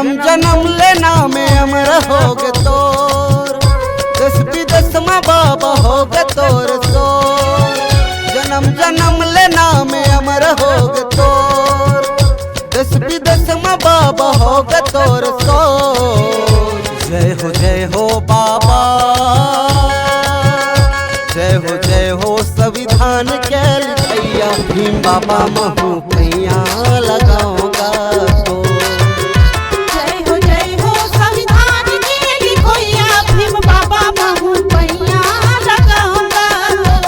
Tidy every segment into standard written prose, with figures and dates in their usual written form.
जन्म जन्म लेना में अमर होगे तोर, देश विदेश में बाबा होगे तोर सोर। जन्म जन्म लेना में अमर होगे तोर, देश विदेश में बाबा होगे तोर सोर। जय हो बाबा, जय हो संविधान के लिखैया, भीम बाबा महू पैया लगाऊंगा तो। जय हो संविधान के लिखैया, भीम बाबा महू पैया लगाऊंगा तो।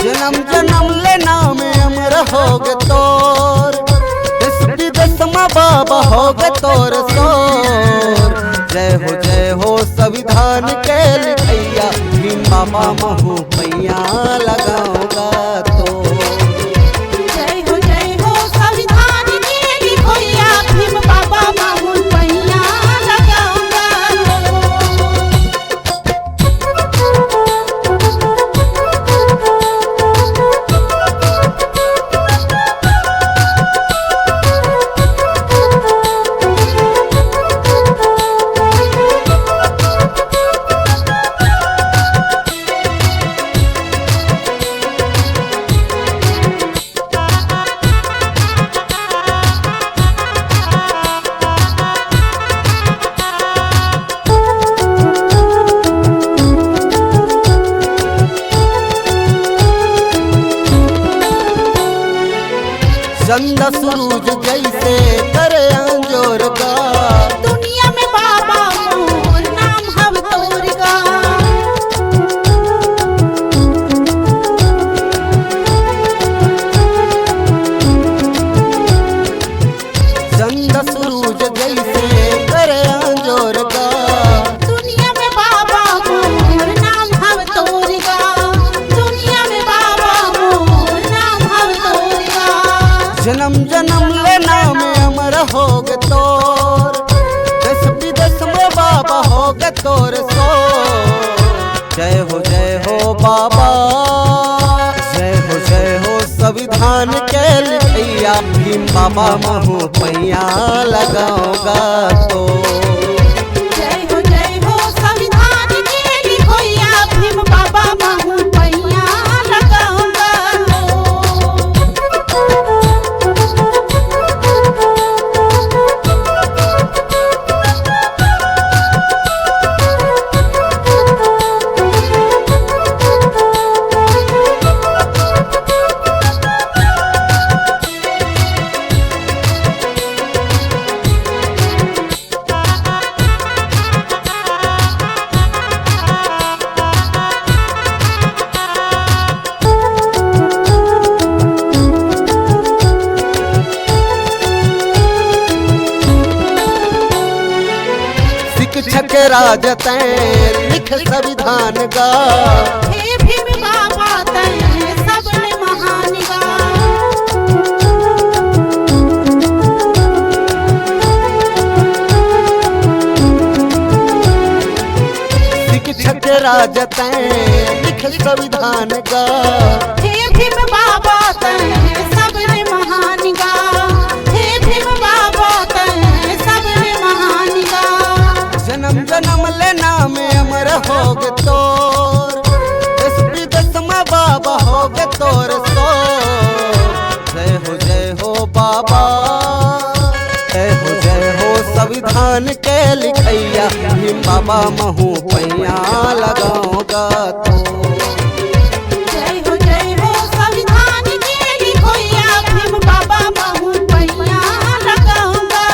जन्म जन्म लेना में अमर होगे तोर, देश विदेश में बाबा होगे तोर सोर। जय हो संविधान के लिखैया, भीम बाबा महू पैया लगाऊंगा तो। जय हो संविधान के लिखैया, भीम बाबा महू पैया लगाऊंगा चंदा सूरज जैसे करे अंजोर का, दुनिया में बाबा मोर नाम हव तोर का। चंदा सूरज जैसे करे अंजोर का, दुनिया में बाबा मोर नाम हव तोर का। दुनिया में बाबा मोर नाम हव तोर का। जन्म जन्म लेना में अमर होगे तोर, देश विदेश में बाबा होगे तोर सोर। जय हो बाबा, जय हो संविधान के लिखैया, भीम बाबा महू पैया लगाऊंगा तो। जय हो संविधान के लिखैया, भीम बाबा महू पैया लगाऊंगा शिक्षक राज तैं लिख संविधान का, हे भीम बाबा तैं सबने महान गा। शिक्षक राज तैं लिख संविधान का, हे भीम बाबा तैं सबने महान गा। हे भीम बाबा तैं सबने महान गा। जन्म जन्म लेना में अमर होगे तोर, देश विदेश में बाबा होगे तोर सोर। जय हो बाबा, जय हो संविधान के लिखैया, भीम बाबा महू पैया लगाऊंगा तो। जय हो संविधान के लिखैया, भीम बाबा महू पैया लगाऊंगा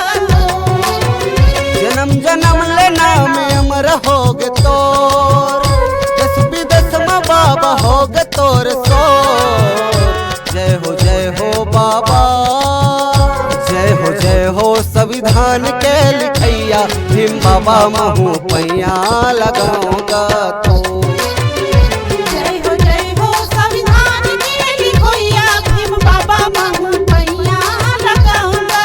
जन्म जन्म लेना में अमर होगे तोर, देश विदेश में बाबा होगे तोर सोर। जय हो बाबा, जय हो संविधान के लिखैया, भीम बाबा महू पैया लगाऊंगा तो। जय हो संविधान के लिखैया, भीम बाबा महू पैया लगाऊंगा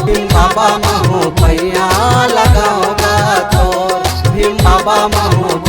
भीम बाबा महू पैया लगाऊंगा तो। भीम बाबा महू